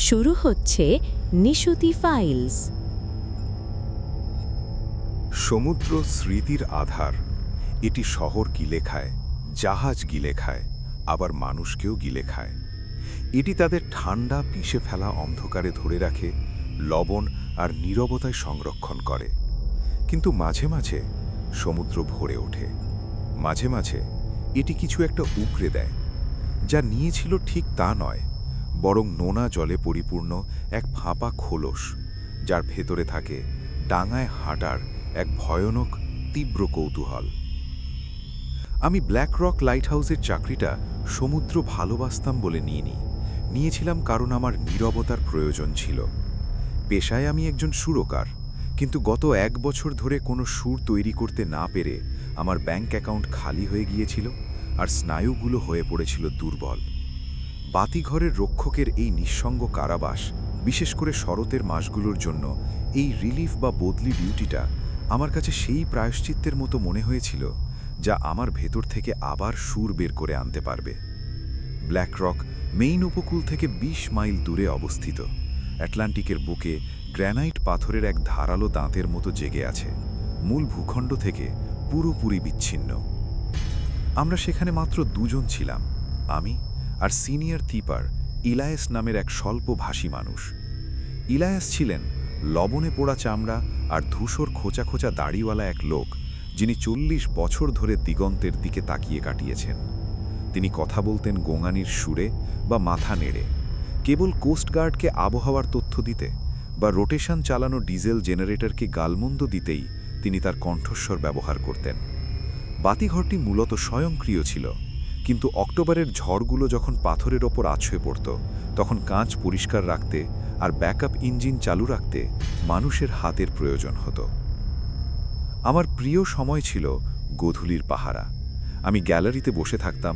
শুরু হচ্ছে নিশুতি ফাইলস। সমুদ্র স্মৃতির আধার। এটি শহর গিলে খায়, জাহাজ গিলে খায়, আবার মানুষকেও গিলে খায়। এটি তাদের ঠান্ডা পিষে ফেলা অন্ধকারে ধরে রাখে, লবণ আর নীরবতায় সংরক্ষণ করে। কিন্তু মাঝে মাঝে সমুদ্র ভরে ওঠে। মাঝে মাঝে এটি কিছু একটা উপড়ে দেয়। যা নিয়েছিল ঠিক তা নয়, বরং নোনা জলে পরিপূর্ণ এক ফাঁপা খোলস, যার ভেতরে থাকে ডাঙায় হাঁটার এক ভয়ানক তীব্র কৌতূহল। আমি ব্ল্যাক রক লাইটহাউসের চাকরিটা সমুদ্র ভালোবাসতাম বলে নিয়েছিলাম কারণ আমার নীরবতার প্রয়োজন ছিল। পেশায় আমি একজন সুরকার, কিন্তু গত 1 বছর ধরে কোনো সুর তৈরি করতে না পেরে আমার ব্যাংক অ্যাকাউন্ট খালি হয়ে গিয়েছিল আর স্নায়ুগুলো হয়ে পড়েছিল দুর্বল। বাতিঘরের রক্ষকের এই নিঃসঙ্গ কারাবাস, বিশেষ করে শরতের মাসগুলোর জন্য এই রিলিফ বা বদলি ডিউটিটা আমার কাছে সেই প্রায়শ্চিত্তের মতো মনে হয়েছিল যা আমার ভেতর থেকে আবার সুর বের করে আনতে পারবে। ব্ল্যাক রক মেইন উপকূল থেকে 20 মাইল দূরে অবস্থিত। অ্যাটলান্টিকের বুকে গ্র্যানাইট পাথরের এক ধারালো দাঁতের মতো জেগে আছে, মূল ভূখণ্ড থেকে পুরোপুরি বিচ্ছিন্ন। আমরা সেখানে মাত্র 2 জন ছিলাম, আমি আর সিনিয়র থিপার ইলায়াস নামের এক স্বল্পভাষী মানুষ। ইলায়াস ছিলেন লবণে পোড়া চামড়া আর ধূসর খোঁচা খোঁচা দাড়িওয়ালা এক লোক, যিনি 40 বছর ধরে দিগন্তের দিকে তাকিয়ে কাটিয়েছেন। তিনি কথা বলতেন গোঙানির সুরে বা মাথা নেড়ে, কেবল কোস্টগার্ডকে আবহাওয়ার তথ্য দিতে বা রোটেশন চালানো ডিজেল জেনারেটরকে গালমন্দ দিতেই তিনি তার কণ্ঠস্বর ব্যবহার করতেন। বাতিঘরটি মূলত স্বয়ংক্রিয় ছিল, কিন্তু অক্টোবরের ঝড়গুলো যখন পাথরের ওপর আছড়ে পড়ত, তখন কাঁচ পরিষ্কার রাখতে আর ব্যাকআপ ইঞ্জিন চালু রাখতে মানুষের হাতের প্রয়োজন হতো। আমার প্রিয় সময় ছিল গোধূলির পাহারা। আমি গ্যালারিতে বসে থাকতাম,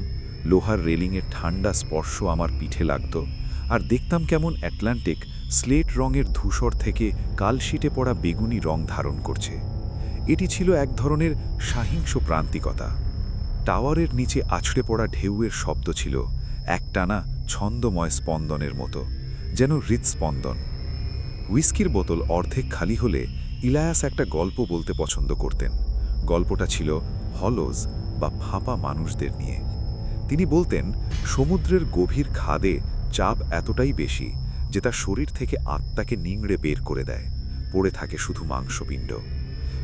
লোহার রেলিংয়ের ঠান্ডা স্পর্শ আমার পিঠে লাগত, আর দেখতাম কেমন অ্যাটলান্টিক স্লেট রঙের ধূসর থেকে কালশিটে পড়া বেগুনি রং ধারণ করছে। এটি ছিল এক ধরনের সহিংস প্রান্তিকতা। টাওয়ারের নিচে আছড়ে পড়া ঢেউয়ের শব্দ ছিল একটানা ছন্দময় স্পন্দনের মতো, যেন হৃৎস্পন্দন। হুইস্কির বোতল অর্ধেক খালি হলে ইলায়াস একটা গল্প বলতে পছন্দ করতেন। গল্পটা ছিল হলোজ বা ফাঁপা মানুষদের নিয়ে। তিনি বলতেন, সমুদ্রের গভীর খাদে চাপ এতটাই বেশি যে তা শরীর থেকে আত্মাকে নিংড়ে বের করে দেয়, পড়ে থাকে শুধু মাংসপিণ্ড।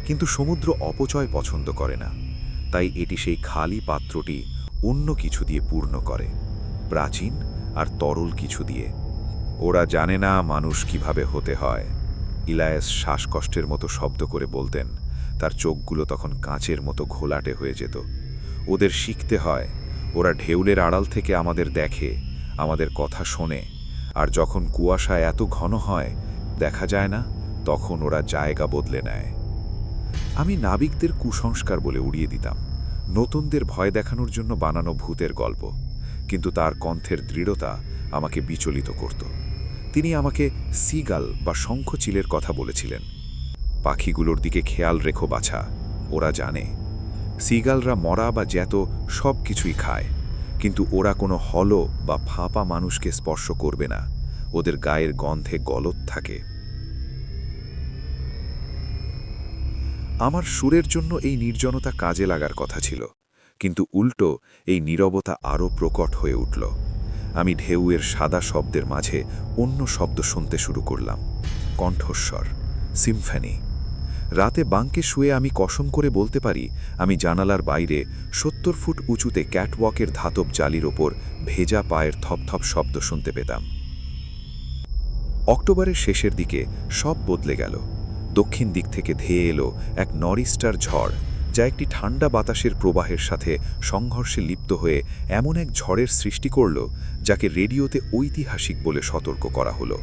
কিন্তু সমুদ্র অপচয় পছন্দ করে না, তাই এটি সেই খালি পাত্রটি অন্য কিছু দিয়ে পূর্ণ করে, প্রাচীন আর তরল কিছু দিয়ে। ওরা জানে না মানুষ কিভাবে হতে হয়, ইলায়াস শ্বাসকষ্টের মতো শব্দ করে বলতেন। তার চোখগুলো তখন কাঁচের মতো ঘোলাটে হয়ে যেত। ওদের শিখতে হয়। ওরা ঢেউলের আড়াল থেকে আমাদের দেখে, আমাদের কথা শোনে, আর যখন কুয়াশা এত ঘন হয় দেখা যায় না, তখন ওরা জায়গা বদলে নেয়। আমি নাবিকদের কুসংস্কার বলে উড়িয়ে দিতাম, নতুনদের ভয় দেখানোর জন্য বানানো ভূতের গল্প, কিন্তু তার কণ্ঠের দৃঢ়তা আমাকে বিচলিত করত। তিনি আমাকে সিগাল বা শঙ্খচিলের কথা বলেছিলেন। পাখিগুলোর দিকে খেয়াল রেখো বাছা, ওরা জানে। সিগালরা মরা বা জ্যাত সব কিছুই খায়, কিন্তু ওরা কোনো হলো বা ফাঁপা মানুষকে স্পর্শ করবে না। ওদের গায়ের গন্ধে গলদ থাকে। আমার সুরের জন্য এই নির্জনতা কাজে লাগার কথা ছিল, কিন্তু উল্টো এই নীরবতা আরও প্রকট হয়ে উঠল। আমি ঢেউয়ের সাদা শব্দের মাঝে অন্য শব্দ শুনতে শুরু করলাম, কণ্ঠস্বর, সিম্ফনি। রাতে বাঙ্কে শুয়ে আমি কসম করে বলতে পারি, আমি জানালার বাইরে 70 ফুট উঁচুতে ক্যাটওয়াকের ধাতব জালির ওপর ভেজা পায়ের থপথপ শব্দ শুনতে পেতাম। অক্টোবরের শেষের দিকে সব বদলে গেল। দক্ষিণ দিক থেকে ধেয়ে এলো এক নরিস্টার ঝড়, যা একটি ঠান্ডা বাতাসের প্রবাহের সাথে সংঘর্ষে লিপ্ত হয়ে এমন এক ঝড়ের সৃষ্টি করল যাকে রেডিওতে ঐতিহাসিক বলে সতর্ক করা হলো।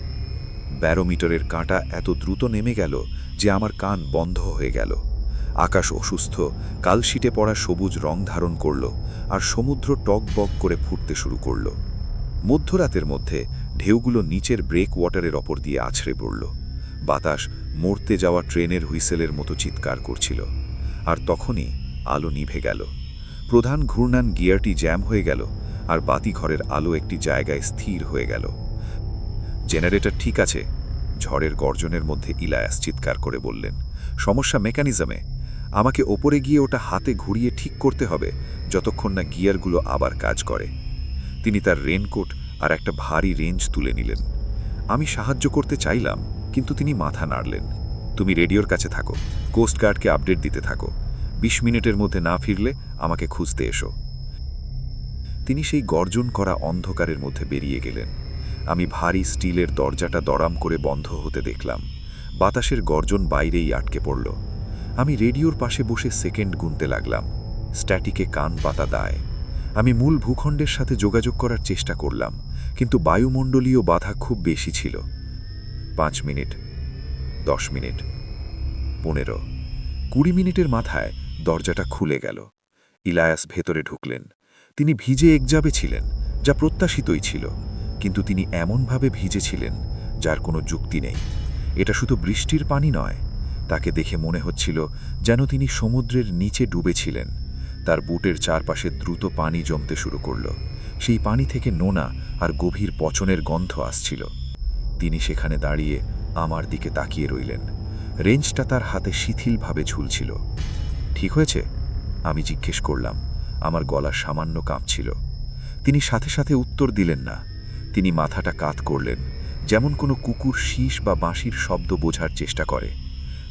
ব্যারোমিটারের কাঁটা এত দ্রুত নেমে গেল যে আমার কান বন্ধ হয়ে গেল। আকাশ অসুস্থ, কালশিটে পড়া সবুজ রং ধারণ করল, আর সমুদ্র টকবক করে ফুটতে শুরু করল। মধ্যরাতের মধ্যে ঢেউগুলো নিচের ব্রেক ওয়াটারের ওপর দিয়ে আছড়ে পড়ল। বাতাস মরতে যাওয়া ট্রেনের হুইসেলের মতো চিৎকার করছিল। আর তখনই আলো নিভে গেল। প্রধান ঘূর্ণান গিয়ারটি জ্যাম হয়ে গেল, আর বাতিঘরের আলো একটি জায়গায় স্থির হয়ে গেল। জেনারেটর ঠিক আছে। ঝড়ের গর্জনের মধ্যে ইলায়াস চিৎকার করে বললেন, সমস্যা মেকানিজমে। আমাকে ওপরে গিয়ে ওটা হাতে ঘুরিয়ে ঠিক করতে হবে যতক্ষণ না গিয়ারগুলো আবার কাজ করে। তিনি তার রেনকোট আর একটা ভারী রেঞ্জ তুলে নিলেন। আমি সাহায্য করতে চাইলাম, কিন্তু তিনি মাথা নাড়লেন। তুমি রেডিওর কাছে থাকো, কোস্টগার্ডকে আপডেট দিতে থাকো। 20 মিনিটের মধ্যে না ফিরলে আমাকে খুঁজতে এসো। তিনি সেই গর্জন করা অন্ধকারের মধ্যে বেরিয়ে গেলেন। আমি ভারী স্টিলের দরজাটা দড়াম করে বন্ধ হতে দেখলাম। বাতাসের গর্জন বাইরেই আটকে পড়ল। আমি রেডিওর পাশে বসে সেকেন্ড গুনতে লাগলাম। স্ট্যাটিকে কান পাতা দায়। আমি মূল ভূখণ্ডের সাথে যোগাযোগ করার চেষ্টা করলাম, কিন্তু বায়ুমণ্ডলীয় বাধা খুব বেশি ছিল। 5 মিনিট, 10 মিনিট, 15, 20 মিনিটের মাথায় দরজাটা খুলে গেল। ইলায়াস ভেতরে ঢুকলেন। তিনি ভিজে একজাবে ছিলেন, যা প্রত্যাশিতই ছিল, কিন্তু তিনি এমনভাবে ভিজেছিলেন যার কোনো যুক্তি নেই। এটা শুধু বৃষ্টির পানি নয়, তাকে দেখে মনে হচ্ছিল যেন তিনি সমুদ্রের নিচে ডুবেছিলেন। তার বুটের চারপাশে দ্রুত পানি জমতে শুরু করল। সেই পানি থেকে নোনা আর গভীর পচনের গন্ধ আসছিল। তিনি সেখানে দাঁড়িয়ে আমার দিকে তাকিয়ে রইলেন। রেঞ্জটা তার হাতে শিথিলভাবে ঝুলছিল। ঠিক হয়েছে? আমি জিজ্ঞেস করলাম। আমার গলা সামান্য কাঁপছিল। তিনি সাথে সাথে উত্তর দিলেন না। তিনি মাথাটা কাত করলেন, যেমন কোনো কুকুর শীষ বা বাঁশির শব্দ বোঝার চেষ্টা করে।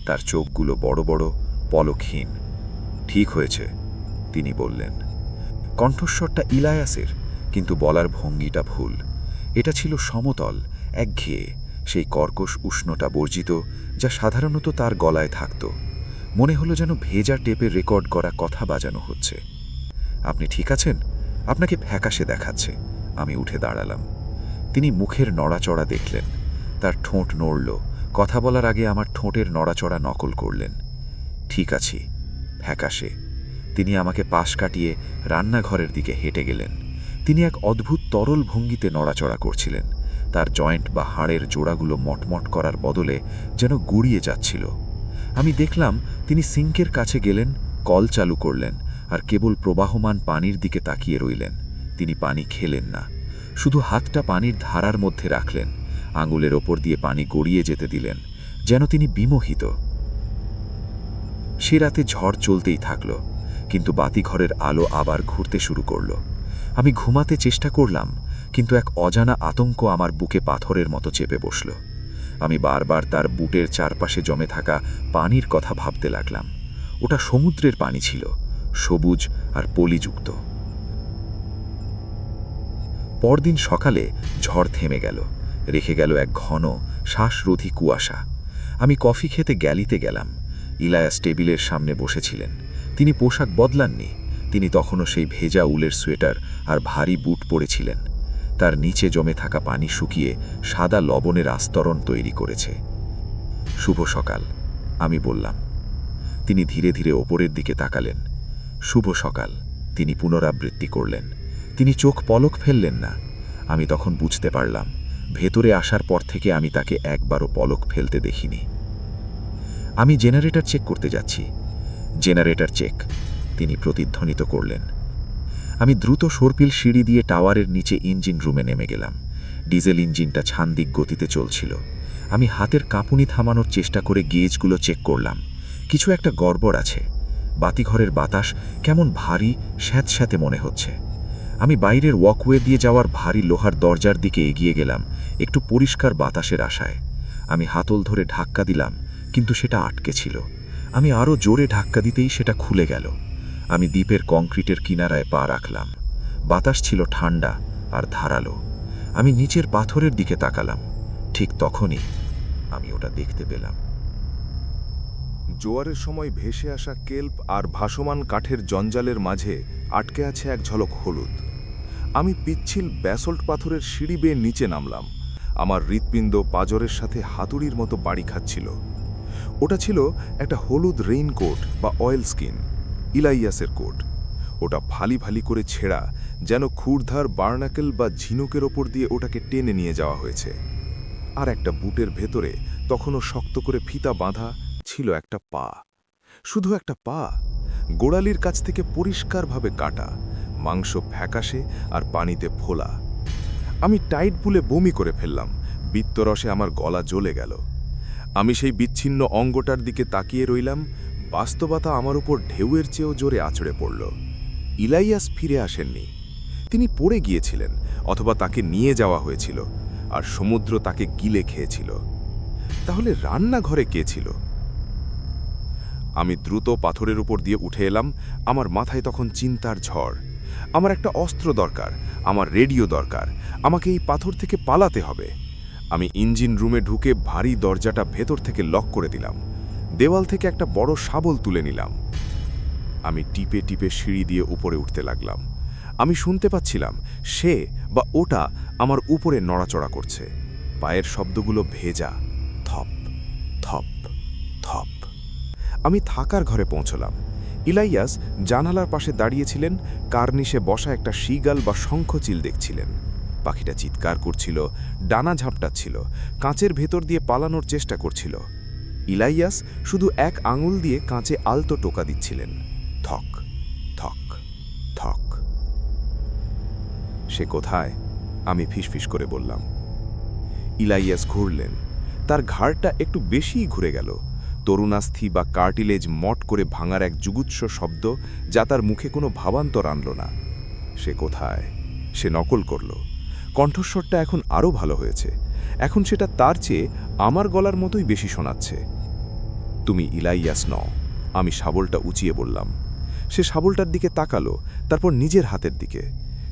তার চোখগুলো বড় বড়, পলকহীন। ঠিক হয়েছে, তিনি বললেন। কণ্ঠস্বরটা ইলায়াসের, কিন্তু বলার ভঙ্গিটা ভুল। এটা ছিল সমতল, একঘেয়ে, সেই কর্কশ উষ্ণতা বর্জিত যা সাধারণত তার গলায় থাকত। মনে হলো যেন ভেজা টেপে রেকর্ড করা কথা বাজানো হচ্ছে। আপনি ঠিক আছেন? আপনাকে ফ্যাকাশে দেখাচ্ছে। আমি উঠে দাঁড়ালাম। তিনি মুখের নড়াচড়া দেখলেন। তার ঠোঁট নড়ল। কথা বলার আগে আমার ঠোঁটের নড়াচড়া নকল করলেন। ঠিক আছি, ফ্যাকাশে। তিনি আমাকে পাশ কাটিয়ে রান্নাঘরের দিকে হেঁটে গেলেন। তিনি এক অদ্ভুত তরল ভঙ্গিতে নড়াচড়া করছিলেন। তার জয়েন্ট বা হাড়ের জোড়াগুলো মটমট করার বদলে যেন গুড়িয়ে যাচ্ছিল। আমি দেখলাম তিনি সিঙ্কের কাছে গেলেন, কল চালু করলেন আর কেবল প্রবাহমান পানির দিকে তাকিয়ে রইলেন। তিনি পানি খেলেন না, শুধু হাতটা পানির ধারার মধ্যে রাখলেন, আঙুলের ওপর দিয়ে পানি গড়িয়ে যেতে দিলেন, যেন তিনি বিমোহিত। সে রাতে ঝড় চলতেই থাকল, কিন্তু বাতিঘরের আলো আবার ঘুরতে শুরু করল। আমি ঘুমাতে চেষ্টা করলাম, কিন্তু এক অজানা আতঙ্ক আমার বুকে পাথরের মতো চেপে বসল। আমি বারবার তার বুটের চারপাশে জমে থাকা পানির কথা ভাবতে লাগলাম। ওটা সমুদ্রের পানি ছিল, সবুজ আর পলিযুক্ত। পরদিন সকালে ঝড় থেমে গেল, রেখে গেল এক ঘন শ্বাসরোধী কুয়াশা। আমি কফি খেতে গ্যালিতে গেলাম। ইলায়াস টেবিলের সামনে বসেছিলেন। তিনি পোশাক বদলাননি। তিনি তখনও সেই ভেজা উলের সোয়েটার আর ভারী বুট পরেছিলেন। তার নিচে জমে থাকা পানি শুকিয়ে সাদা লবণের আস্তরণ তৈরি করেছে। শুভ সকাল, আমি বললাম। তিনি ধীরে ধীরে ওপরের দিকে তাকালেন। শুভ সকাল, তিনি পুনরাবৃত্তি করলেন। তিনি চোখ পলক ফেললেন না। আমি তখন বুঝতে পারলাম, ভেতরে আসার পর থেকে আমি তাকে একবারও পলক ফেলতে দেখিনি। আমি জেনারেটর চেক করতে যাচ্ছি। জেনারেটর চেক, তিনি প্রতিধ্বনিত করলেন। আমি দ্রুত সর্পিল সিঁড়ি দিয়ে টাওয়ারের নিচে ইঞ্জিন রুমে নেমে গেলাম। ডিজেল ইঞ্জিনটা ছান্দিক গতিতে চলছিল। আমি হাতের কাঁপুনি থামানোর চেষ্টা করে গেজগুলো চেক করলাম। কিছু একটা গড়বড় আছে। বাতিঘরের বাতাস কেমন ভারী, স্যাঁতস্যাঁতে মনে হচ্ছে। আমি বাইরের ওয়াকওয়ে দিয়ে যাওয়ার ভারী লোহার দরজার দিকে এগিয়ে গেলাম, একটু পরিষ্কার বাতাসের আশায়। আমি হাতল ধরে ধাক্কা দিলাম, কিন্তু সেটা আটকে ছিল। আমি আরও জোরে ধাক্কা দিতেই সেটা খুলে গেল। আমি দ্বীপের কংক্রিটের কিনারায় পা রাখলাম। বাতাস ছিল ঠান্ডা আর ধারালো। আমি নিচের পাথরের দিকে তাকালাম। ঠিক তখনই আমি ওটা দেখতে পেলাম। জোয়ারের সময় ভেসে আসা কেল্প আর ভাসমান কাঠের জঞ্জালের মাঝে আটকে আছে এক ঝলক হলুদ। আমি পিচ্ছিল ব্যাসল্ট পাথরের সিঁড়ি বেয়ে নিচে নামলাম। আমার হৃৎপিণ্ড পাঁজরের সাথে হাতুড়ির মতো বাড়ি খাচ্ছিল। ওটা ছিল একটা হলুদ রেইনকোট বা অয়েল স্কিন, ইলাইয়াসের কোট। ওটা ভালি ভালি করে ছেঁড়া, যেন ক্ষুরধার বার্নাকেল বা ঝিনুকের ওপর দিয়ে ওটাকে টেনে নিয়ে যাওয়া হয়েছে। আর একটা বুটের ভেতরে তখনও শক্ত করে ফিতা বাঁধা ছিল একটা পা। শুধু একটা পা, গোড়ালির কাছ থেকে পরিষ্কারভাবে কাটা, মাংস ফ্যাকাশে আর পানিতে ফোলা। আমি টাইট পুলে বমি করে ফেললাম, বিত্তরসে আমার গলা জ্বলে গেল। আমি সেই বিচ্ছিন্ন অঙ্গটার দিকে তাকিয়ে রইলাম। বাস্তবতা আমার উপর ঢেউয়ের চেয়েও জোরে আছড়ে পড়ল। ইলাইয়াস ফিরে আসেননি। তিনি পড়ে গিয়েছিলেন, অথবা তাকে নিয়ে যাওয়া হয়েছিল, আর সমুদ্র তাকে গিলে খেয়েছিল। তাহলে রান্নাঘরে কে ছিল? আমি দ্রুত পাথরের উপর দিয়ে উঠে এলাম। আমার মাথায় তখন চিন্তার ঝড়। আমার একটা অস্ত্র দরকার, আমার রেডিও দরকার, আমাকে এই পাথর থেকে পালাতে হবে। আমি ইঞ্জিন রুমে ঢুকে ভারী দরজাটা ভেতর থেকে লক করে দিলাম। দেওয়াল থেকে একটা বড় শাবল তুলে নিলাম। আমি টিপে টিপে সিঁড়ি দিয়ে উপরে উঠতে লাগলাম। আমি শুনতে পাচ্ছিলাম সে বা ওটা আমার উপরে নড়াচড়া করছে। পায়ের শব্দগুলো ভেজা, থপ থপ থপ। আমি থাকার ঘরে পৌঁছলাম। ইলাইয়াস জানালার পাশে দাঁড়িয়েছিলেন, কার্নিশে বসা একটা শীগাল বা শঙ্খচিল দেখছিলেন। পাখিটা চিৎকার করছিল, ডানা ঝাপটাচ্ছিল, কাঁচের ভেতর দিয়ে পালানোর চেষ্টা করছিল। ইলাইয়াস শুধু এক আঙুল দিয়ে কাঁচে আলতো টোকা দিচ্ছিলেন। থক থক থক। সে কোথায়? আমি ফিসফিস করে বললাম। ইলাইয়াস ঘুরলেন। তার ঘাড়টা একটু বেশিই ঘুরে গেল। তরুণাস্থি বা কার্টিলেজ মট করে ভাঙার এক জুগুৎস শব্দ, যা তার মুখে কোনো ভাবান্তর আনল না। সে কোথায়? সে নকল করল। কণ্ঠস্বরটা এখন আরও ভালো হয়েছে। এখন সেটা তার চেয়ে আমার গলার মতোই বেশি শোনাচ্ছে। তুমি ইলাইয়াস নও, আমি শাবলটা উঁচিয়ে বললাম। সে শাবলটার দিকে তাকালো, তারপর নিজের হাতের দিকে।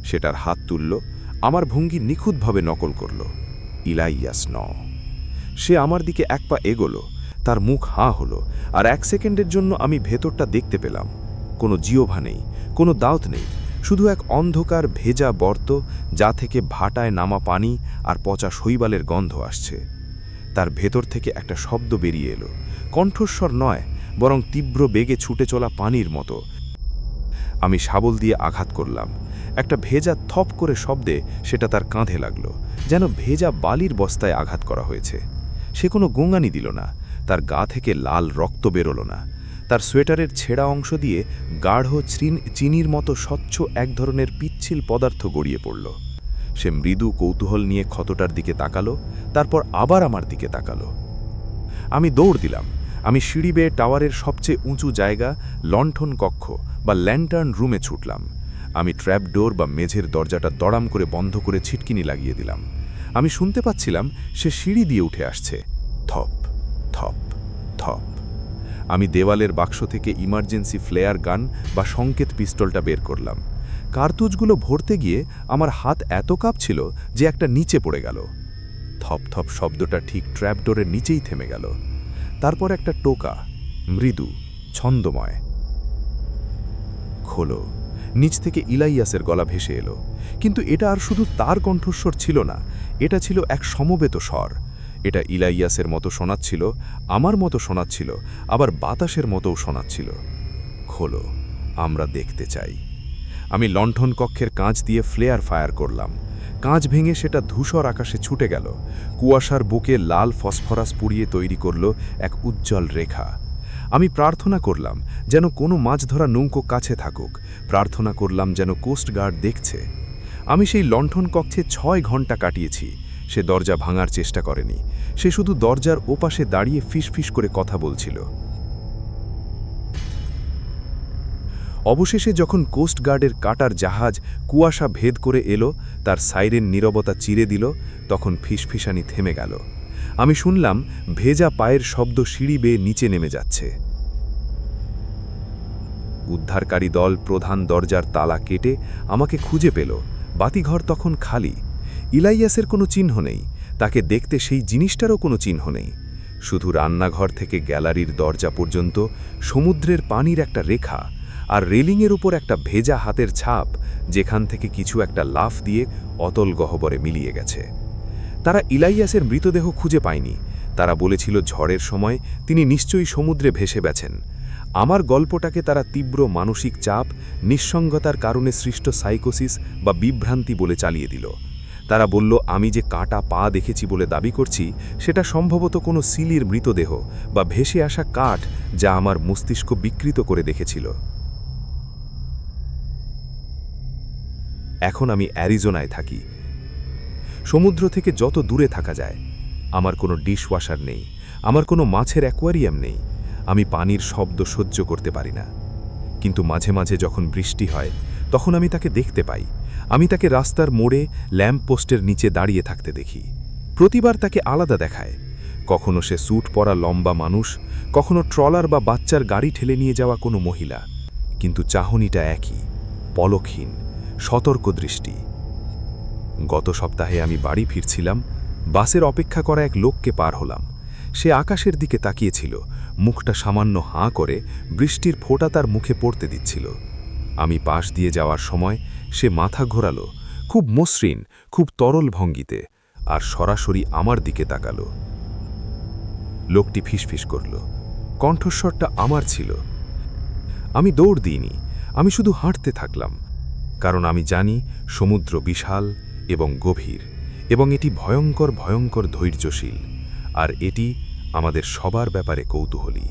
সেটার হাত তুলল, আমার ভঙ্গি নিখুঁতভাবে নকল করল। ইলাইয়াস নও। সে আমার দিকে এক পা এগোলো, তার মুখ হাঁ হলো, আর 1 সেকেন্ডের জন্য আমি ভেতরটা দেখতে পেলাম। কোনো জিওভা নেই, কোনো দাউত নেই, শুধু এক অন্ধকার ভেজা বর্ত, যা থেকে ভাটায় নামা পানি আর পচা শৈবালের গন্ধ আসছে। তার ভেতর থেকে একটা শব্দ বেরিয়ে এলো, কণ্ঠস্বর নয়, বরং তীব্র বেগে ছুটে চলা পানির মতো। আমি শাবল দিয়ে আঘাত করলাম। একটা ভেজা থপ করে শব্দে সেটা তার কাঁধে লাগলো, যেন ভেজা বালির বস্তায় আঘাত করা হয়েছে। সে কোনো গোঙানি দিল না, তার গা থেকে লাল রক্ত বেরোলো না। তার সোয়েটারের ছেঁড়া অংশ দিয়ে গাঢ় চিনির মতো স্বচ্ছ এক ধরনের পিচ্ছিল পদার্থ গড়িয়ে পড়ল। সে মৃদু কৌতূহল নিয়ে ক্ষতটার দিকে তাকালো, তারপর আবার আমার দিকে তাকালো। আমি দৌড় দিলাম। আমি সিঁড়ি বেয়ে টাওয়ারের সবচেয়ে উঁচু জায়গা, লণ্ঠন কক্ষ বা ল্যান্টার্ন রুমে ছুটলাম। আমি ট্র্যাপডোর বা মেঝের দরজাটা দড়াম করে বন্ধ করে ছিটকিনি লাগিয়ে দিলাম। আমি শুনতে পাচ্ছিলাম সে সিঁড়ি দিয়ে উঠে আসছে। থপ থপ থপ। আমি দেওয়ালের বাক্স থেকে ইমার্জেন্সি ফ্লেয়ার গান বা সংকেত পিস্তলটা বের করলাম। কার্তুজগুলো ভরতে গিয়ে আমার হাত এত কাঁপছিল যে একটা নিচে পড়ে গেল। থপ থপ শব্দটা ঠিক ট্র্যাপডোরের নিচেই থেমে গেল। তারপর একটা টোকা, মৃদু, ছন্দময়। খোলো। নিচ থেকে ইলাইয়াসের গলা ভেসে এলো। কিন্তু এটা আর শুধু তার কণ্ঠস্বর ছিল না, এটা ছিল এক সমবেত স্বর। এটা ইলাইয়াসের মতো শোনাচ্ছিল, আমার মতো শোনাচ্ছিল, আবার বাতাসের মতোও শোনাচ্ছিল। খোলো, আমরা দেখতে চাই। আমি লণ্ঠন কক্ষের কাঁচ দিয়ে ফ্লেয়ার ফায়ার করলাম। কাঁচ ভেঙে সেটা ধূসর আকাশে ছুটে গেল। কুয়াশার বুকে লাল ফসফরাস পুড়িয়ে তৈরি করল এক উজ্জ্বল রেখা। আমি প্রার্থনা করলাম যেন কোনো মাছ ধরা নৌকো কাছে থাকুক, প্রার্থনা করলাম যেন কোস্টগার্ড দেখছে। আমি সেই লণ্ঠন কক্ষে 6 ঘন্টা কাটিয়েছি। সে দরজা ভাঙার চেষ্টা করেনি। সে শুধু দরজার ওপাশে দাঁড়িয়ে ফিসফিস করে কথা বলছিল। অবশেষে যখন কোস্টগার্ডের কাটার জাহাজ কুয়াশা ভেদ করে এলো, তার সাইরেন নীরবতা চিরে দিল, তখন ফিসফিসানি থেমে গেল। আমি শুনলাম ভেজা পায়ের শব্দ সিঁড়ি বেয়ে নিচে নেমে যাচ্ছে। উদ্ধারকারী দল প্রধান দরজার তালা কেটে আমাকে খুঁজে পেল। বাতিঘর তখন খালি। ইলাইয়াসের কোনো চিহ্ন নেই, তাকে দেখতে সেই জিনিসটারও কোনো চিহ্ন নেই। শুধু রান্নাঘর থেকে গ্যালারির দরজা পর্যন্ত সমুদ্রের পানির একটা রেখা, আর রেলিংয়ের উপর একটা ভেজা হাতের ছাপ, যেখান থেকে কিছু একটা লাফ দিয়ে অতল গহ্বরে মিলিয়ে গেছে। তারা ইলাইয়াসের মৃতদেহ খুঁজে পায়নি। তারা বলেছিল ঝড়ের সময় তিনি নিশ্চয়ই সমুদ্রে ভেসে গেছেন। আমার গল্পটাকে তারা তীব্র মানসিক চাপ, নিঃসঙ্গতার কারণে সৃষ্ট সাইকোসিস বা বিভ্রান্তি বলে চালিয়ে দিল। তারা বলল আমি যে কাটা পা দেখেছি বলে দাবি করছি, সেটা সম্ভবত কোনো সিলির মৃতদেহ বা ভেসে আসা কাঠ, যা আমার মস্তিষ্ক বিকৃত করে দেখেছিল। এখন আমি অ্যারিজোনায় থাকি। সমুদ্র থেকে যত দূরে থাকা যায়। আমার কোনো ডিশওয়াশার নেই, আমার কোনো মাছের অ্যাকোয়ারিয়াম নেই, আমি পানির শব্দ সহ্য করতে পারি না। কিন্তু মাঝে মাঝে যখন বৃষ্টি হয় তখন আমি তাকে দেখতে পাই। আমি তাকে রাস্তার মোড়ে ল্যাম্প পোস্টের নিচে দাঁড়িয়ে থাকতে দেখি। প্রতিবার তাকে আলাদা দেখায়। কখনো সে স্যুট পরা লম্বা মানুষ, কখনো ট্রলার বা বাচ্চার গাড়ি ঠেলে নিয়ে যাওয়া কোনো মহিলা, কিন্তু চাহনিটা একই, পলকহীন, সতর্ক দৃষ্টি। গত সপ্তাহে আমি বাড়ি ফিরছিলাম, বাসের অপেক্ষা করা এক লোককে পার হলাম। সে আকাশের দিকে তাকিয়েছিল, মুখটা সামান্য হাঁ করে, বৃষ্টির ফোঁটা তার মুখে পড়তে দিচ্ছিল। আমি পাশ দিয়ে যাওয়ার সময় সে মাথা ঘোরালো, খুব মসৃণ, খুব তরল ভঙ্গিতে, আর সরাসরি আমার দিকে তাকালো। লোকটি ফিসফিস করল, কণ্ঠস্বরটা আমার ছিল। আমি দৌড় দিইনি, আমি শুধু হাঁটতে থাকলাম, কারণ আমি জানি সমুদ্র বিশাল এবং গভীর, এবং এটি ভয়ঙ্কর ভয়ঙ্কর ধৈর্যশীল, আর এটি আমাদের সবার ব্যাপারে কৌতূহলী।